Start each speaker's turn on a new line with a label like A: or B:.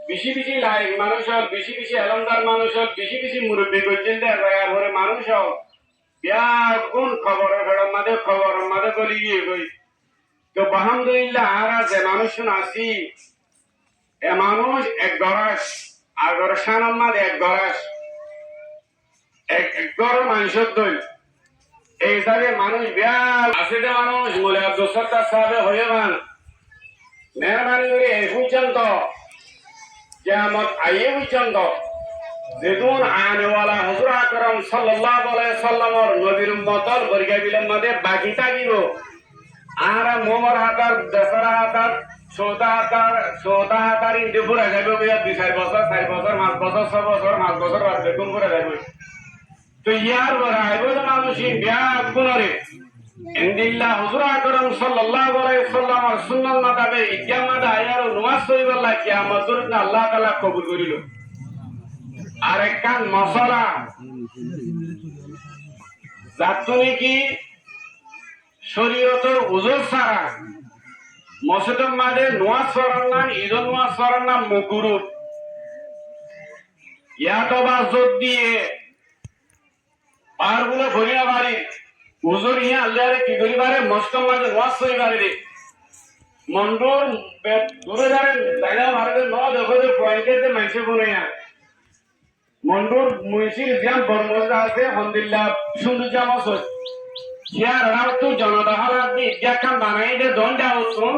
A: বেশি বেশি লাইক মানুষ হোক, বেশি বেশি এলমদার মানুষ হোক, বেশি বেশি মুরব্বী করছেন দেয়ার পরে মানুষ হোক বিয়া কোন খবরের ফেরত মাঝে খবরের মাঝে গলি গিয়ে গই তো আলহামদুলিল্লাহ আর আছে মানুষ আসি এ মানুষ এক গরাস আর গরসানোর মাঝে এক গরাস এক গর মানুষের দই এই হিসাবে মানুষ বিয়া আছে যে মানুষ বলে আব্দুল সত্তার সাহেব হয়ে মান মেহরবানি করে এই পর্যন্ত কিয়ামত আইয়ে পর্যন্ত যেদুন আনেওয়ালা হুজুর আকরাম সাল্লাল্লাহু আলাইহি সাল্লামর নবীর উম্মতর বর্গা বিলের মধ্যে বাকি থাকিব আর মোমর হাতার দশরা হাতার সৌদা হাতার ইন্দি পুরা যাইব বিয়া 2-4 বছর 4 বছর 5 বছর 6 বছর 5 বছর বাদ বেগুন করে যাইব তো ইয়ার বড় আইব না মানুষ বিয়া গুণরে ইনদিল্লাহ হুজুর আকরাম সাল্লাল্লাহু আলাইহি সাল্লামর সুন্নাত মাতাবে কিয়ামত আয়ার নামাজ পড়িবাল্লাহ কিয়ামতর না আল্লাহ তাআলা কবুল করিল আর একখান মশলা যাতুনি কি শরীয়তের উজুর ছাড়া মসজিদের মাঝে নামাজ পড়ার নাম ঈদের নামাজ পড়ার নাম মুকুরুত ইয়াতবা জোর দিয়ে পারগুলো ভরিয়া বাড়ি উজুর ইয়া আল্লাহরে কি করিবারে মসজিদের মাঝে নামাজ পড়িবারে রে মন্ডর দূরে যারে জায়গা ভারতে ন দেখো যে পয়েন্টে মাইসে বনাইয়া মন্ডুর মুইসির জিয়াম বর্মজা আছে আলহামদুলিল্লাহ সুন্দর জামা সই হিয়ার রাও তো জনতা হালাত দি ইজ্জা কাম বানাই দে দন্ডা হতো